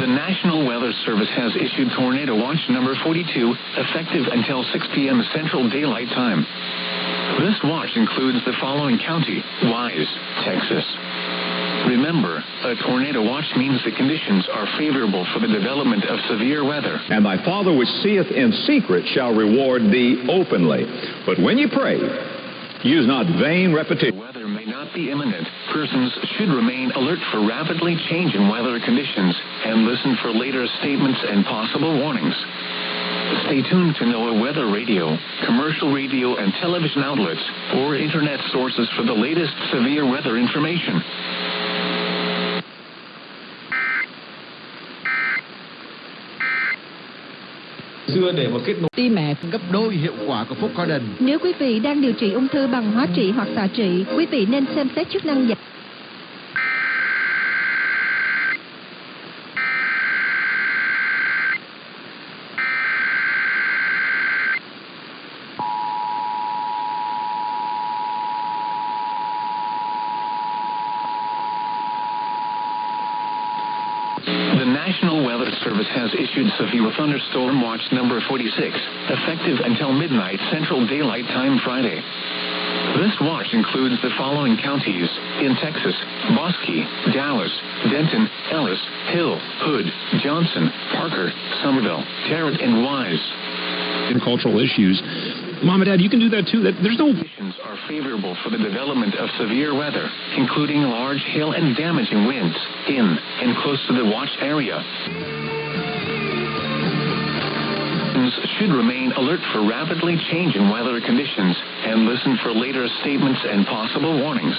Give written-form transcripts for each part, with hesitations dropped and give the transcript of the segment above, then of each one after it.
The National Weather Service has issued Tornado Watch number 42, effective until 6 p.m. Central Daylight Time. This watch includes the following county: Wise, Texas. Remember, a tornado watch means the conditions are favorable for the development of severe weather. And thy Father which seeth in secret shall reward thee openly. But when you pray, use not vain repetition. Weather may not be imminent. Persons should remain alert for rapidly changing weather conditions and listen for later statements and possible warnings. Stay tuned to NOAA Weather Radio, commercial radio and television outlets, or internet sources for the latest severe weather information. Để một kết nối mẹ gấp đôi hiệu quả của thuốc Cordon. Nếu quý vị đang điều trị ung thư bằng hóa trị hoặc xạ trị, quý vị nên xem xét chức năng giảm. The National Weather Service has issued severe thunderstorm watch number 46, effective until midnight Central Daylight Time Friday. This watch includes the following counties in Texas: Bosque, Dallas, Denton, Ellis, Hill, Hood, Johnson, Parker, Somerville, Tarrant, and Wise. Cultural issues. Mom and Dad, you can do that too. There's no... Conditions are favorable for the development of severe weather, including large hail and damaging winds in and close to the watch area. Should remain alert for rapidly changing weather conditions and listen for later statements and possible warnings.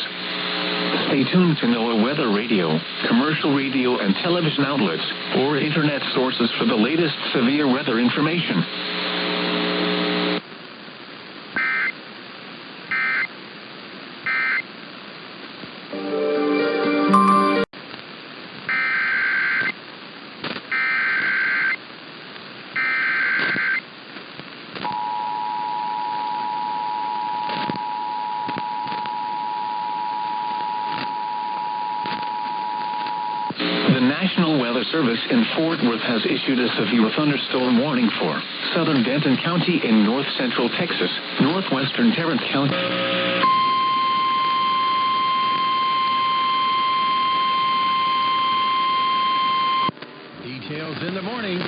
Stay tuned to NOAA Weather Radio, commercial radio and television outlets, or internet sources for the latest severe weather information. National Weather Service in Fort Worth has issued a severe thunderstorm warning for southern Denton County in north central Texas, northwestern Tarrant County. Details in the morning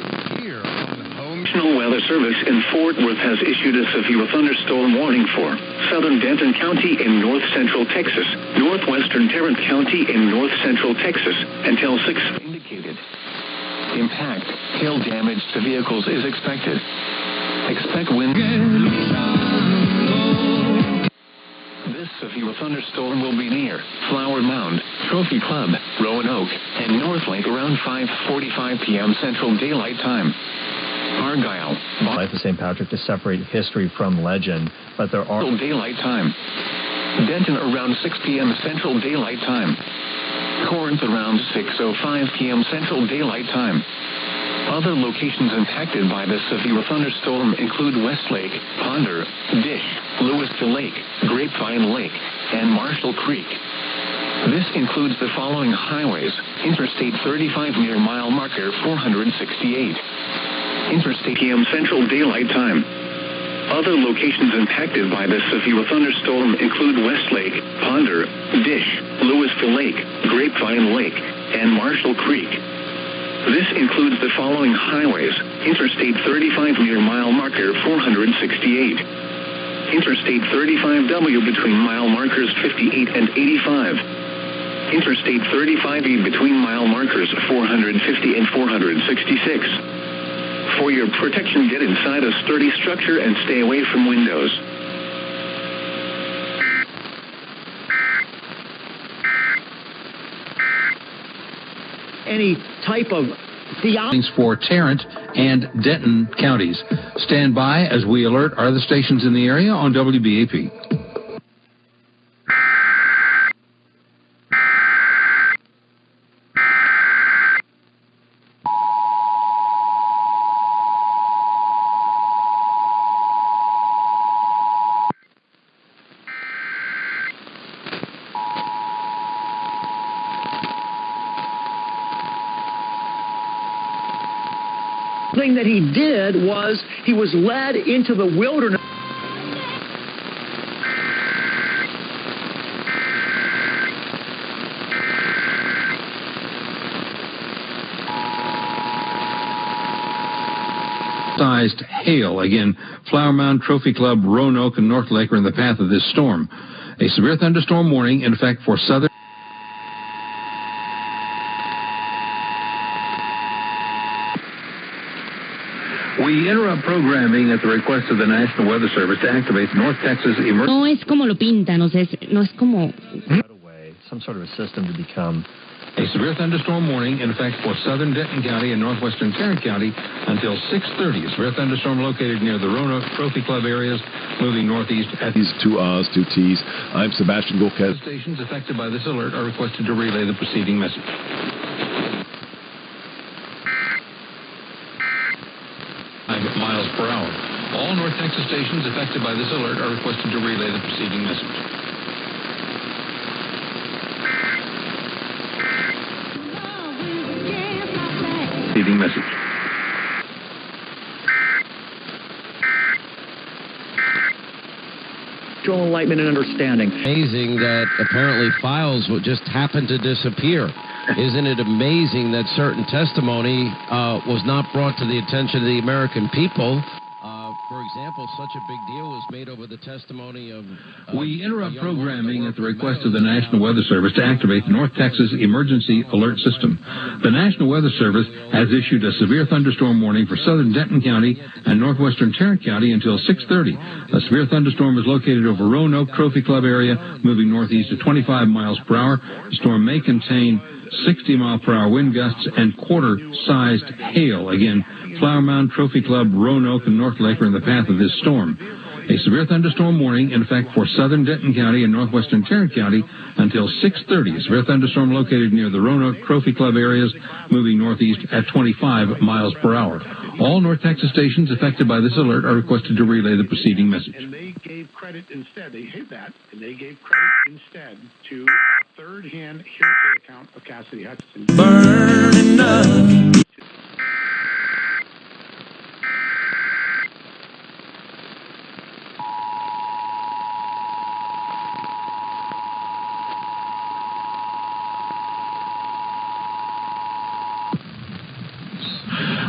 here on Home. National Weather Service in Fort Worth has issued a severe thunderstorm warning for southern Denton County in north central Texas, northwestern Tarrant County in north central Texas until 6 indicated. Impact, hail damage to vehicles is expected. Expect wind. This severe thunderstorm will be near Flower Mound, Trophy Club, Roanoke, and North Lake around 5:45 p.m. Central Daylight Time. Argyle. Life of St. Patrick to separate history from legend, but there are... Daylight Time. Denton around 6 p.m. Central Daylight Time. Corinth around 6:05 p.m. Central Daylight Time. Other locations impacted by this severe thunderstorm include Westlake, Ponder, Dish, Lewisville Lake, Grapevine Lake, and Marshall Creek. This includes the following highways: Interstate 35 near mile marker 468. Interstate PM Central Daylight Time. Other locations impacted by this severe thunderstorm include Westlake, Ponder, Dish, Lewisville Lake, Grapevine Lake, and Marshall Creek. This includes the following highways: Interstate 35 near mile marker 468. Interstate 35W between mile markers 58 and 85. Interstate 35E between mile markers 450 and 466. For your protection, get inside a sturdy structure and stay away from windows. any type of for Tarrant and Denton counties. Stand by as we alert other stations in the area on WBAP. thing that he did was he was led into the wilderness. Sized hail. Again, Flower Mound, Trophy Club, Roanoke, and North Lake are in the path of this storm. A severe thunderstorm warning in effect for southern. We interrupt programming at the request of the National Weather Service to activate North Texas emergency. No es como lo pintan, no es como. Some sort of a system to become. A severe thunderstorm warning in effect for southern Denton County and northwestern Tarrant County until 6:30. A severe thunderstorm located near the Roanoke Trophy Club areas, moving northeast at these 2 R's, 2 T's. I'm Sebastian Golquez. Stations affected by this alert are requested to relay the preceding message. Miles per hour. All North Texas stations affected by this alert are requested to relay the preceding message. Preceding message. Enlightenment and understanding. Amazing that apparently files would just happen to disappear. Isn't it amazing that certain testimony was not brought to the attention of the American people? For example, such a big deal was made over the testimony of... We interrupt programming at the request of the National Weather Service to activate the North Texas Emergency Alert System. The National Weather Service has issued a severe thunderstorm warning for southern Denton County and northwestern Tarrant County until 6:30. A severe thunderstorm is located over Roanoke Trophy Club area, moving northeast at 25 miles per hour. The storm may contain 60-mile-per-hour wind gusts and quarter-sized hail. Again, Flower Mound, Trophy Club, Roanoke, and North Lake are in the path of this storm. A severe thunderstorm warning in effect for southern Denton County and northwestern Tarrant County until 6:30. A severe thunderstorm located near the Roanoke Trophy Club areas, moving northeast at 25 miles per hour. All North Texas stations affected by this alert are requested to relay the preceding message. And they gave credit instead. They hid that, and they gave credit instead to a third-hand hearsay account of Cassidy Hutchinson. Burning up.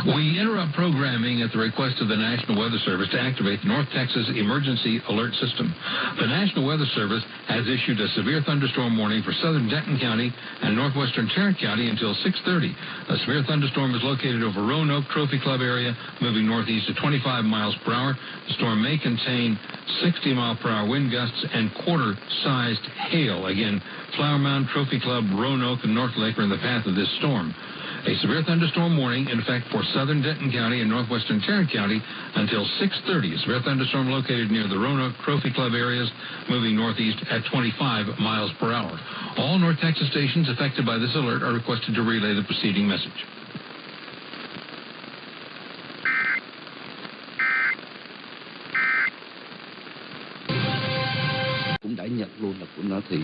We interrupt programming at the request of the National Weather Service to activate the North Texas Emergency Alert System. The National Weather Service has issued a severe thunderstorm warning for southern Denton County and northwestern Tarrant County until 6:30. A severe thunderstorm is located over Roanoke Trophy Club area, moving northeast at 25 miles per hour. The storm may contain 60-mile-per-hour wind gusts and quarter-sized hail. Again, Flower Mound, Trophy Club, Roanoke, and North Lake are in the path of this storm. A severe thunderstorm warning in effect for southern Denton County and northwestern Tarrant County until 6:30. A severe thunderstorm located near the Roanoke Trophy Club areas, moving northeast at 25 miles per hour. All North Texas stations affected by this alert are requested to relay the preceding message. Cũng đã nhận luôn là của nó thì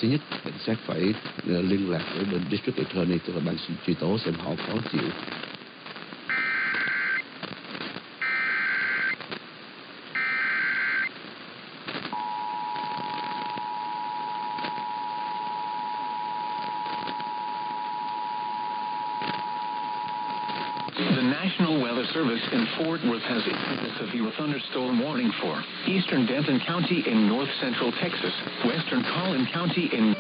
thứ nhất cảnh sát phải liên lạc với bên District Attorney, tức là ban truy tố, xem họ có chịu. The National Weather Service in Fort Worth has issued a severe thunderstorm warning for eastern Denton County in north central Texas, western Collin County in...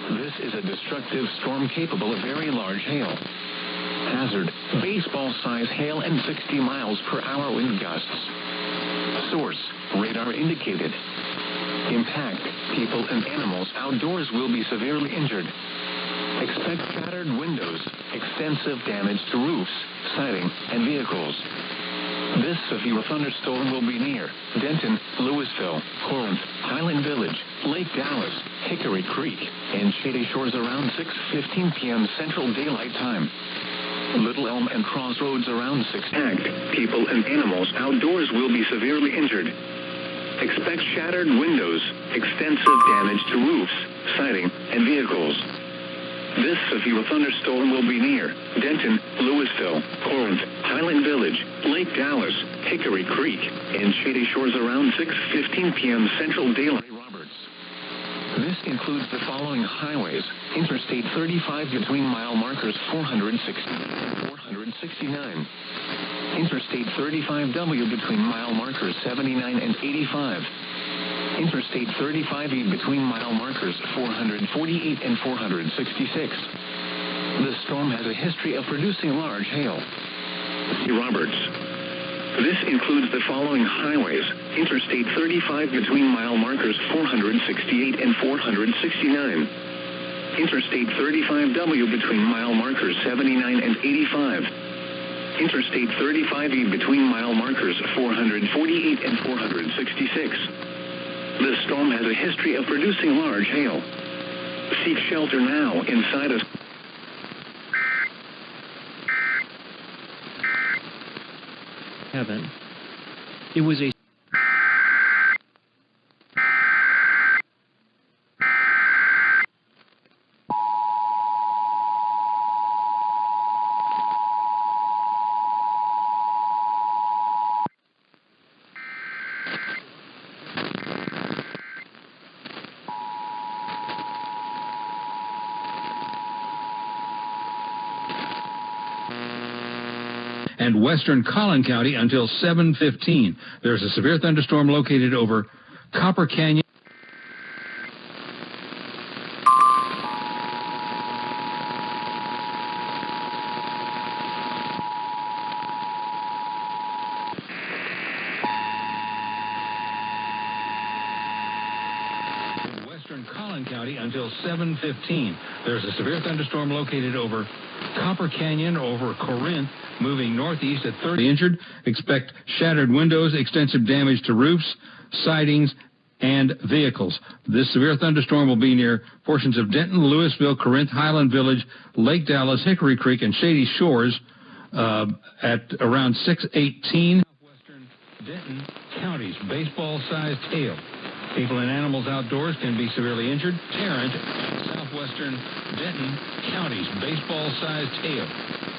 This is a destructive storm capable of very large hail. Hazard, baseball-size hail and 60 miles per hour wind gusts. Source, radar indicated. Impact, people and animals outdoors will be severely injured. Expect shattered windows, extensive damage to roofs, siding, and vehicles. This severe thunderstorm will be near Denton, Louisville, Corinth, Highland Village, Lake Dallas, Hickory Creek, and Shady Shores around 6:15 p.m. Central Daylight Time. Little Elm and Crossroads around 6. People and animals outdoors will be severely injured. Expect shattered windows, extensive damage to roofs, siding, and vehicles. This severe thunderstorm will be near Denton, Louisville, Corinth, Highland Village, Lake Dallas, Hickory Creek, and Shady Shores around 6:15 p.m. Central Daylight. Roberts. This includes the following highways: Interstate 35 between mile markers 460 and 469. Interstate 35W between mile markers 79 and 85. Interstate 35E between mile markers 448 and 466. The storm has a history of producing large hail. C. Roberts. This includes the following highways: Interstate 35 between mile markers 468 and 469. Interstate 35W between mile markers 79 and 85. Interstate 35E between mile markers 448 and 466. The storm has a history of producing large hail. Seek shelter now inside a... Heaven. It was a... and western Collin County until 7:15. There's a severe thunderstorm located over Copper Canyon. Western Collin County until 7:15. There's a severe thunderstorm located over Copper Canyon over Corinth, moving northeast at 30. Injured. Expect shattered windows, extensive damage to roofs, sidings, and vehicles. This severe thunderstorm will be near portions of Denton, Louisville, Corinth, Highland Village, Lake Dallas, Hickory Creek, and Shady Shores at around 6:18. Southwestern Denton counties, baseball-sized hail. People and animals outdoors can be severely injured. Tarrant, southwestern Denton counties, baseball-sized hail.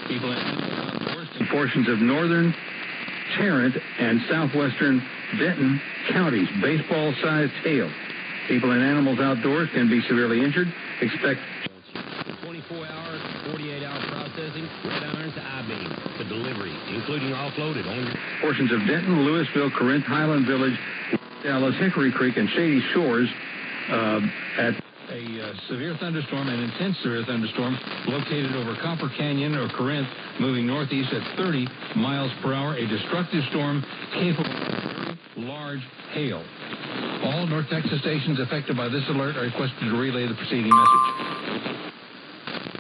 People and animals outdoors can... Portions of northern Tarrant and southwestern Denton counties, baseball-sized hail. People and animals outdoors can be severely injured. Expect 24-hour, 48-hour processing, red iron to I-beam for delivery, including offloaded on portions of Denton, Louisville, Corinth, Highland Village, Dallas, Hickory Creek, and Shady Shores at a severe thunderstorm, an intense severe thunderstorm located over Copper Canyon or Corinth, moving northeast at 30 miles per hour, a destructive storm capable of very large hail. All North Texas stations affected by this alert are requested to relay the preceding message.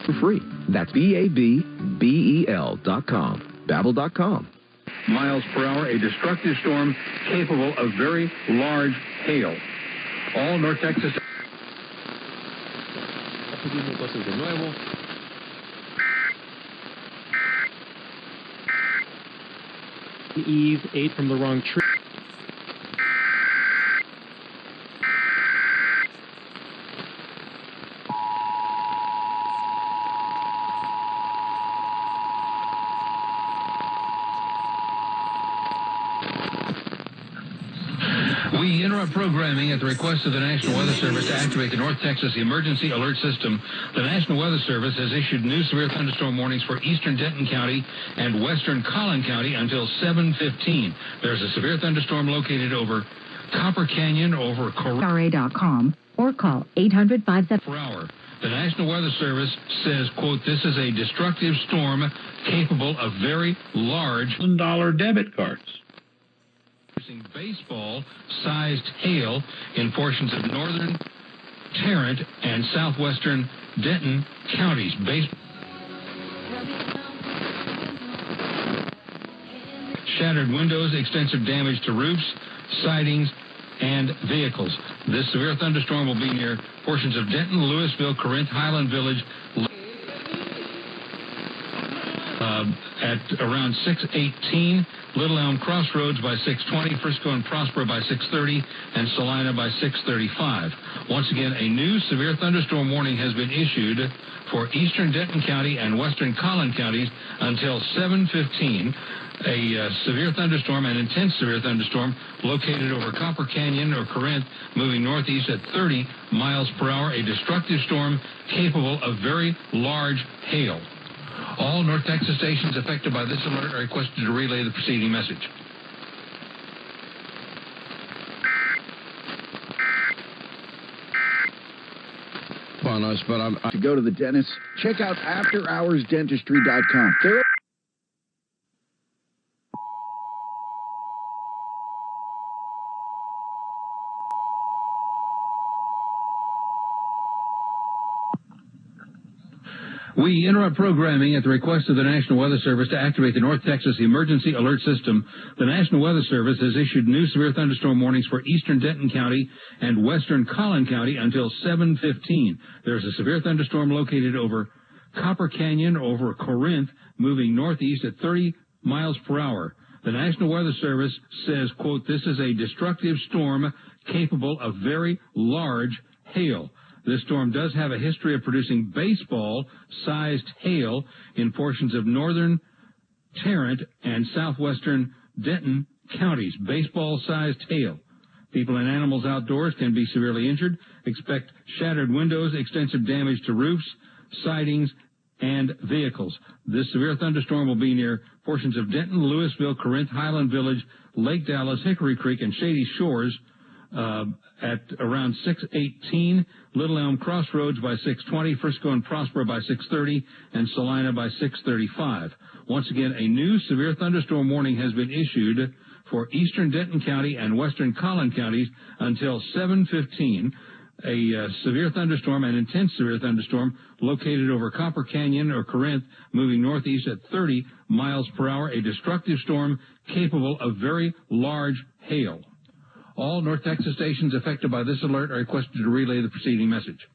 For free. That's BABBEL.com. Babel.com. Miles per hour, a destructive storm capable of very large hail. All North Texas... Eve ate from the wrong tree. We interrupt programming at the request of the National Weather Service to activate the North Texas Emergency Alert System. The National Weather Service has issued new severe thunderstorm warnings for eastern Denton County and western Collin County until 7:15. There's a severe thunderstorm located over Copper Canyon over RA.com. or call 800-57... per hour. The National Weather Service says, quote, this is a destructive storm capable of very large $1 debit cards. Using baseball-sized hail in portions of northern Tarrant and southwestern Denton counties. Shattered windows, extensive damage to roofs, sidings, and vehicles. This severe thunderstorm will be near portions of Denton, Louisville, Corinth, Highland Village, at around 6:18, Little Elm Crossroads by 6:20, Frisco and Prospero by 6:30, and Salina by 6:35. Once again, a new severe thunderstorm warning has been issued for eastern Denton County and western Collin counties until 7:15. A severe thunderstorm, an intense severe thunderstorm, located over Copper Canyon or Corinth, moving northeast at 30 miles per hour, a destructive storm capable of very large hail. All North Texas stations affected by this alert are requested to relay the preceding message. On us, but I'm to go to the dentist. Check out AfterHoursDentistry.com. We interrupt programming at the request of the National Weather Service to activate the North Texas Emergency Alert System. The National Weather Service has issued new severe thunderstorm warnings for eastern Denton County and western Collin County until 7:15. There's a severe thunderstorm located over Copper Canyon, over Corinth, moving northeast at 30 miles per hour. The National Weather Service says, quote, this is a destructive storm capable of very large hail. This storm does have a history of producing baseball-sized hail in portions of northern Tarrant and southwestern Denton counties. Baseball-sized hail. People and animals outdoors can be severely injured. Expect shattered windows, extensive damage to roofs, sidings, and vehicles. This severe thunderstorm will be near portions of Denton, Louisville, Corinth, Highland Village, Lake Dallas, Hickory Creek, and Shady Shores at around 6:18, Little Elm Crossroads by 6:20, Frisco and Prospero by 6:30, and Salina by 6:35. Once again, a new severe thunderstorm warning has been issued for eastern Denton County and western Collin counties until 7:15. A severe thunderstorm, an intense severe thunderstorm, located over Copper Canyon or Corinth, moving northeast at 30 miles per hour, a destructive storm capable of very large hail. All North Texas stations affected by this alert are requested to relay the preceding message.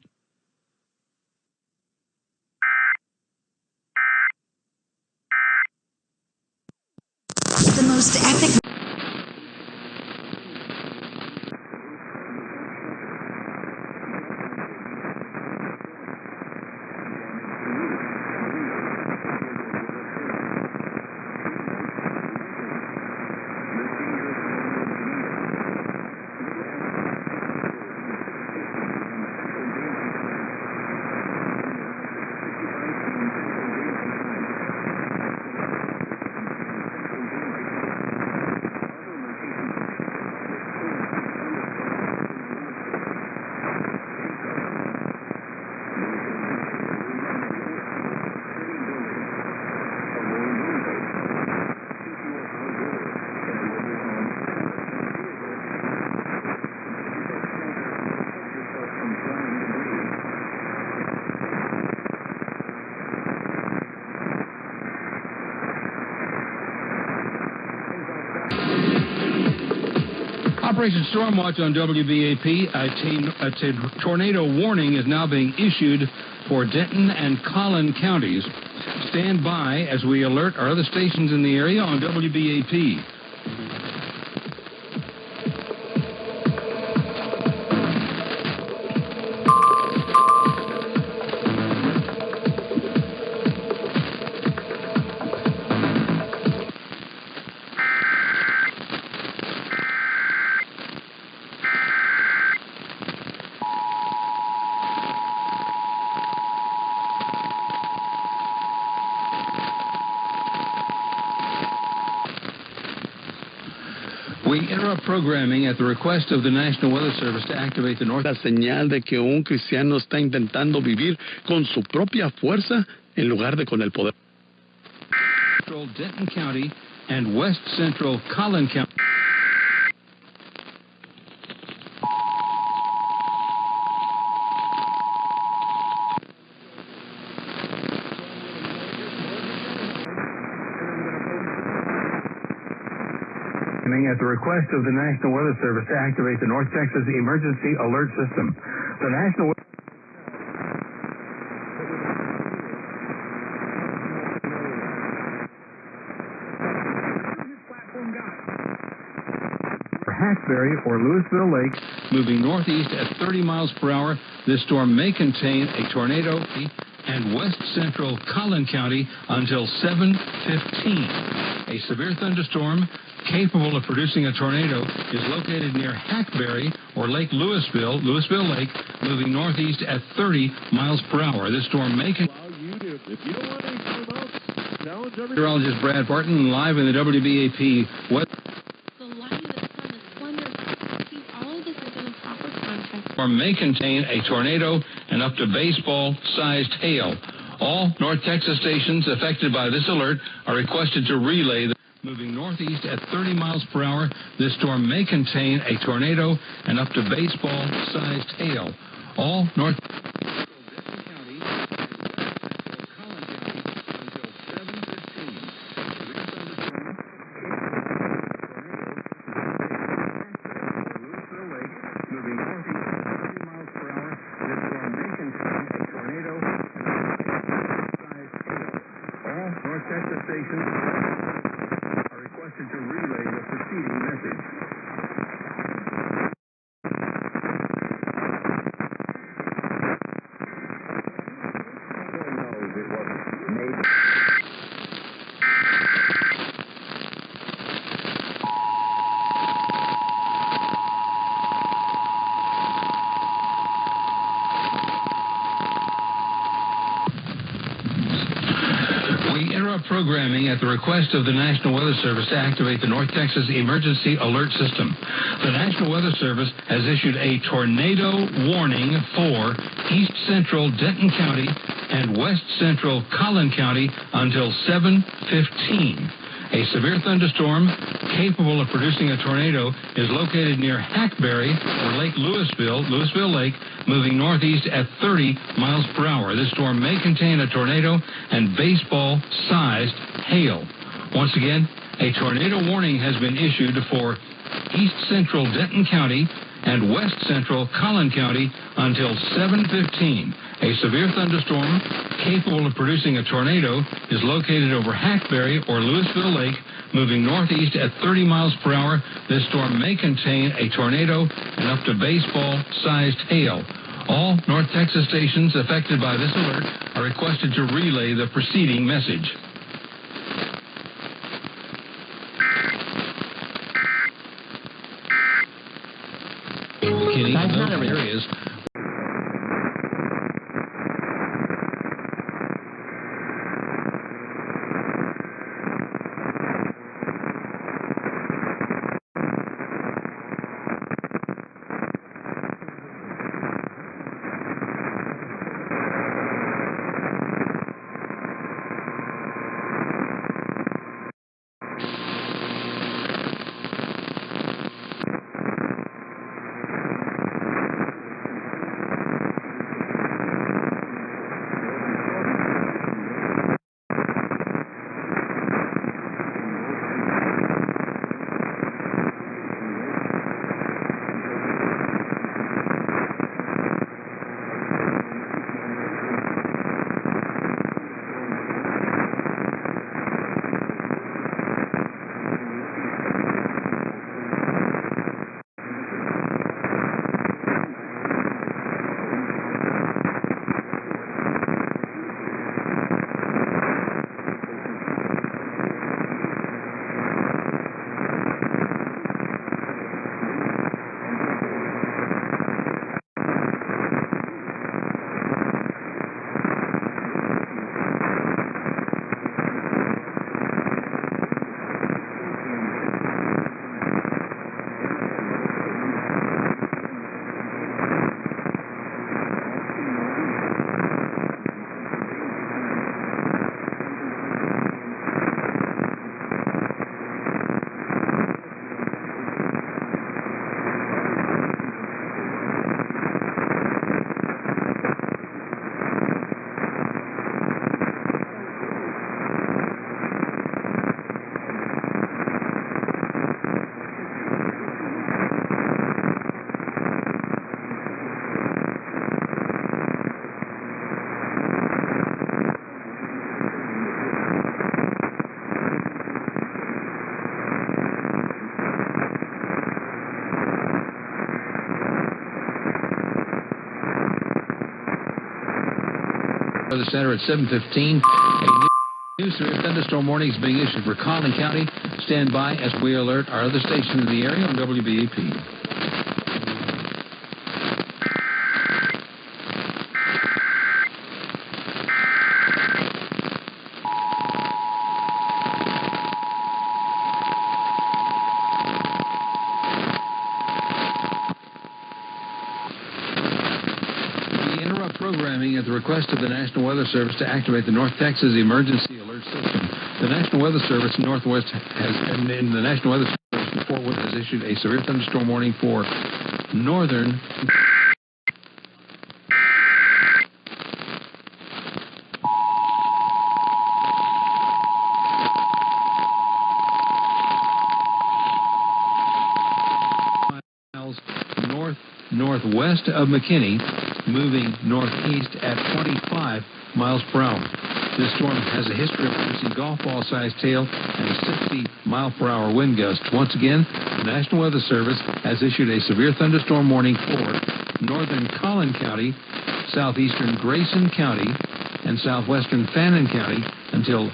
The most epic... Operation Stormwatch on WBAP. A tornado warning is now being issued for Denton and Collin counties. Stand by as we alert our other stations in the area on WBAP. We interrupt programming at the request of the National Weather Service to activate the North. La señal de que un cristiano está intentando vivir con su propia fuerza en lugar de con el poder. Central Denton County and West Central Collin County. At the request of the National Weather Service to activate the North Texas Emergency Alert System. The National Hackberry or Louisville Lake. Moving northeast at 30 miles per hour, this storm may contain a tornado and west central Collin County until 7:15. A severe thunderstorm capable of producing a tornado is located near Hackberry or Lake Louisville Lake, moving northeast at 30 miles per hour. This storm may Meteorologist Brad Barton live in the WBAP weather. Storm may contain a tornado and up to baseball-sized hail. All North Texas stations affected by this alert are requested to relay the moving northeast at 30 miles per hour. This storm may contain a tornado and up to baseball-sized hail. All North programming at the request of the National Weather Service to activate the North Texas Emergency Alert System. The National Weather Service has issued a tornado warning for east central Denton County and west central Collin County until 7:15. A severe thunderstorm capable of producing a tornado is located near Hackberry or Lake Louisville Lake, moving northeast at 30 miles per hour. This storm may contain a tornado and baseball-sized hail. Once again, a tornado warning has been issued for east central Denton County and west central Collin County until 7:15. A severe thunderstorm capable of producing a tornado is located over Hackberry or Louisville Lake, moving northeast at 30 miles per hour. This storm may contain a tornado and up to baseball-sized hail. All North Texas stations affected by this alert are requested to relay the preceding message. In those areas. Weather Center at 7:15. A new severe thunderstorm warning is being issued for Collin County. Stand by as we alert our other stations in the area on WBAP. Programming at the request of the National Weather Service to activate the North Texas Emergency Alert System. The National Weather Service Northwest the National Weather Service in Fort Worth has issued a severe thunderstorm warning for northern northwest of McKinney, moving northeast at 25 miles per hour. This storm has a history of producing golf ball-sized hail and 60-mile-per-hour wind gusts. Once again, the National Weather Service has issued a severe thunderstorm warning for northern Collin County, southeastern Grayson County, and southwestern Fannin County until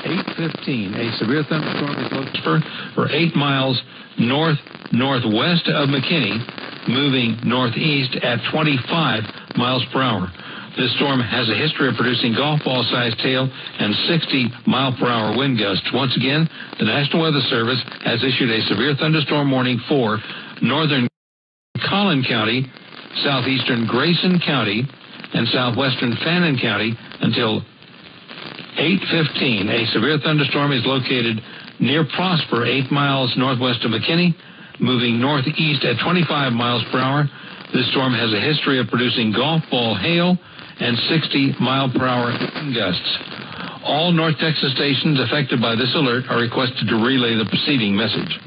8:15. A severe thunderstorm is located for 8 miles northwest of McKinney, moving northeast at 25 miles per hour. This storm has a history of producing golf ball-sized hail and 60-mile-per-hour wind gusts. Once again, the National Weather Service has issued a severe thunderstorm warning for northern Collin County, southeastern Grayson County, and southwestern Fannin County until 8:15. A severe thunderstorm is located near Prosper, 8 miles northwest of McKinney, moving northeast at 25 miles per hour. This storm has a history of producing golf ball hail and 60-mile-per-hour wind gusts. All North Texas stations affected by this alert are requested to relay the preceding message.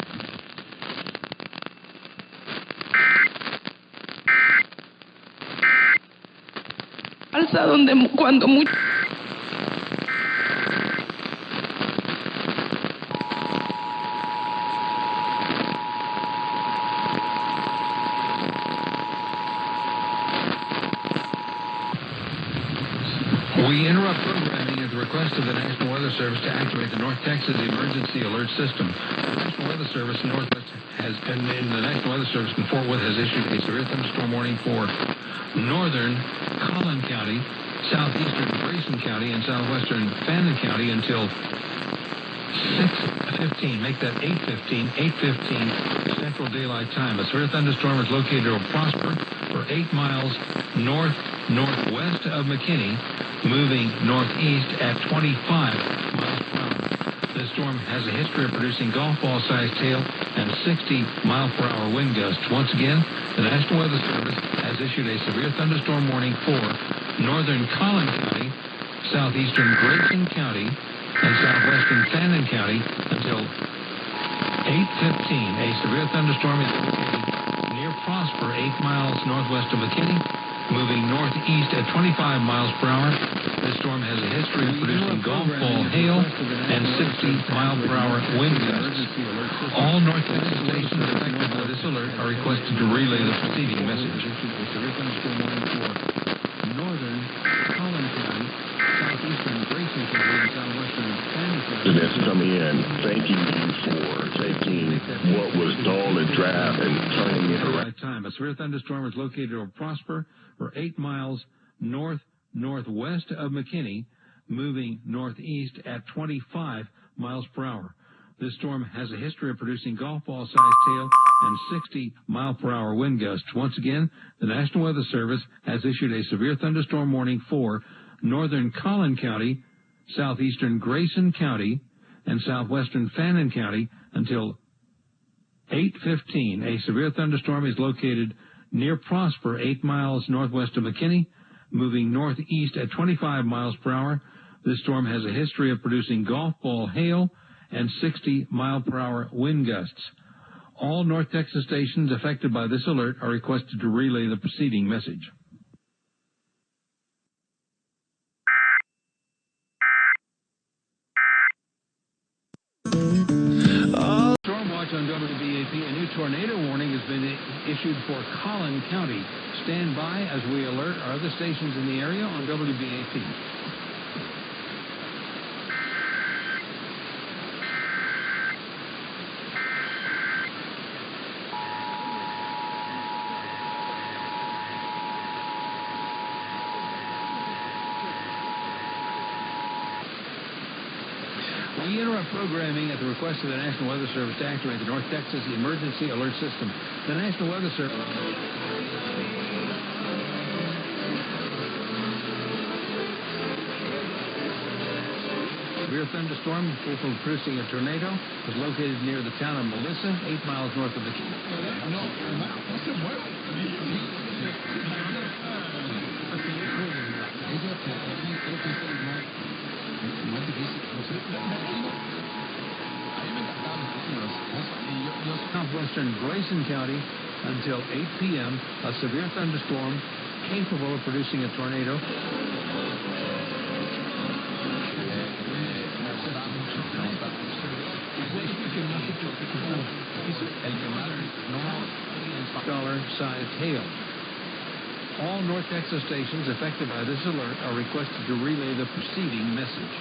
We interrupt programming at the request of the National Weather Service to activate the North Texas Emergency Alert System. The National Weather Service Northwest the National Weather Service in Fort Worth has issued a severe thunderstorm warning for northern Collin County, southeastern Grayson County, and southwestern Fannin County until 6:15. Make that 8:15. 8:15 Central Daylight Time. A severe thunderstorm is located over Prosper for 8 miles northwest of McKinney, moving northeast at 25 miles per hour. This storm has a history of producing golf ball-sized hail and 60-mile-per-hour wind gusts. Once again, the National Weather Service has issued a severe thunderstorm warning for northern Collin County, southeastern Grayson County, and southwestern Fannin County until 8:15. A severe thunderstorm is located near Prosper, 8 miles northwest of McKinney, moving northeast at 25 miles per hour. This storm has a history of producing golf ball hail and 60-mile-per-hour wind gusts. All North Texas stations affected by this alert are requested to relay the preceding message. Northern Collin County, southeastern Grayson County, and southwestern Fannin County. That's coming in. Thanking you for taking what was dull and drab and turning it around. A severe thunderstorm is located over Prosper for 8 miles northwest of McKinney, moving northeast at 25 miles per hour. This storm has a history of producing golf ball-sized hail and 60-mile-per-hour wind gusts. Once again, the National Weather Service has issued a severe thunderstorm warning for northern Collin County, southeastern Grayson County, and southwestern Fannin County until 8:15. A severe thunderstorm is located near Prosper, 8 miles northwest of McKinney, moving northeast at 25 miles per hour. This storm has a history of producing golf ball hail and 60-mile-per-hour wind gusts. All North Texas stations affected by this alert are requested to relay the preceding message. Storm watch on WBAP a new tornado warning has been issued for Collin County. Stand by as we alert our other stations in the area on WBAP. We interrupt programming at the request of the National Weather Service to activate the North Texas Emergency Alert System. The National Weather Service... Severe thunderstorm capable of producing a tornado was located near the town of Melissa, 8 miles north of the... Southwestern Grayson County until 8 p.m. A severe thunderstorm capable of producing a tornado. $sized hail. All North Texas stations affected by this alert are requested to relay the preceding message.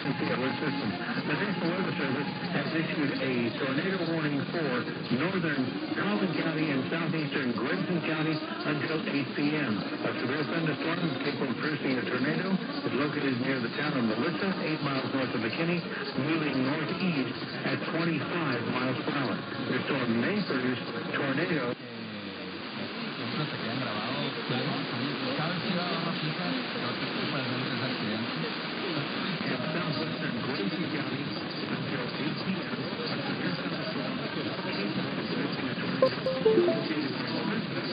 Alert system. The National Weather Service has issued a tornado warning for northern Collin County and southeastern Grayson County until 8 p.m. A severe thunderstorm capable of producing a tornado is located near the town of Melissa, 8 miles north of McKinney, moving northeast at 25 miles per hour. The storm may produce tornado. Southwestern Grayson County until 8 p.m. A severe thunderstorm capable of producing a tornado located near Melissa,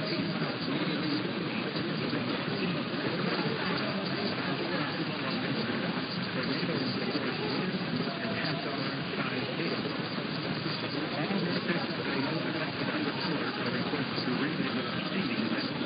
8 miles north of McKinney, moving northeast at 25 miles per hour. Tornadoes may force wind and half-dollar-sized hail. All North Texas stations affected by this alert are requested to relay the preceding message.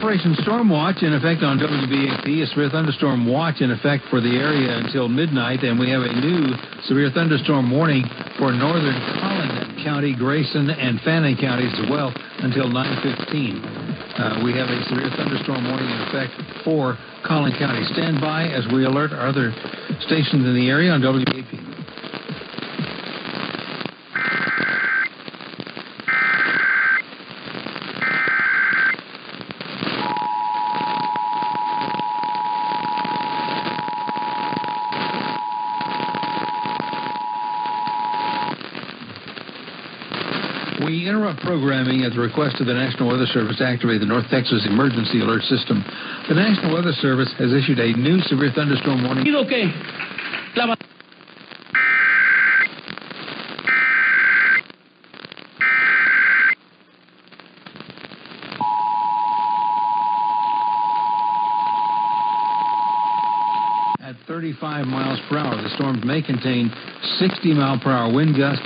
Operation Storm Watch in effect on WBAP. A severe thunderstorm watch in effect for the area until midnight, and we have a new severe thunderstorm warning for northern Collin County, Grayson, and Fannin counties as well until 9:15. We have a severe thunderstorm warning in effect for Collin County. Stand by as we alert our other stations in the area on WBAP. We interrupt programming at the request of the National Weather Service to activate the North Texas Emergency Alert System. The National Weather Service has issued a new severe thunderstorm warning. At 35 miles per hour, the storms may contain 60-mile-per-hour wind gusts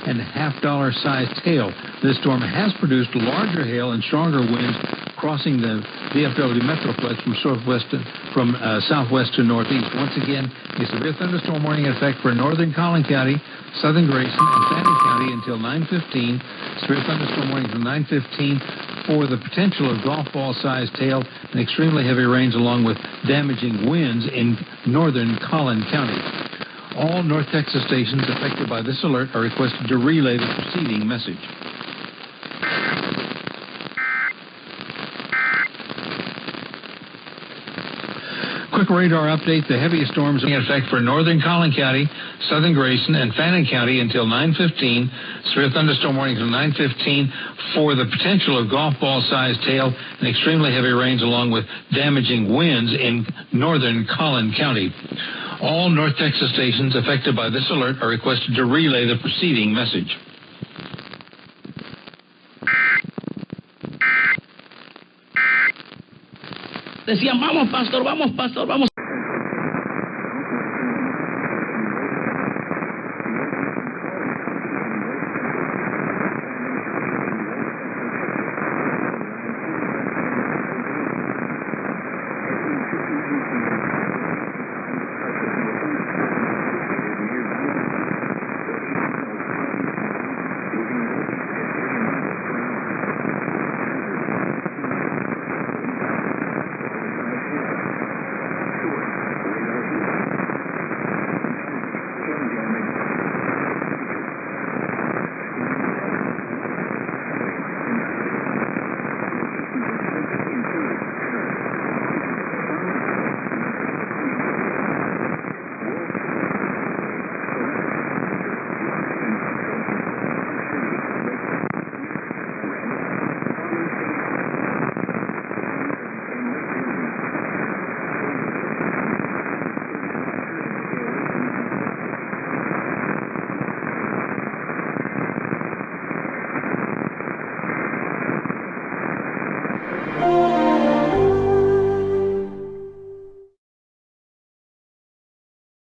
and half-dollar-sized hail. This storm has produced larger hail and stronger winds crossing the DFW Metroplex from southwest to northeast. Once again, a severe thunderstorm warning in effect for northern Collin County, southern Grayson, and Fannin County until 9:15. Severe thunderstorm warning from 9:15 for the potential of golf ball-sized hail and extremely heavy rains along with damaging winds in northern Collin County. All North Texas stations affected by this alert are requested to relay the preceding message. Quick radar update. The heaviest storms are in effect for northern Collin County, southern Grayson, and Fannin County until 9:15. Severe thunderstorm warning from 9:15 for the potential of golf ball-sized hail and extremely heavy rains along with damaging winds in northern Collin County. All North Texas stations affected by this alert are requested to relay the preceding message. Decían, vamos, pastor, vamos, pastor, vamos.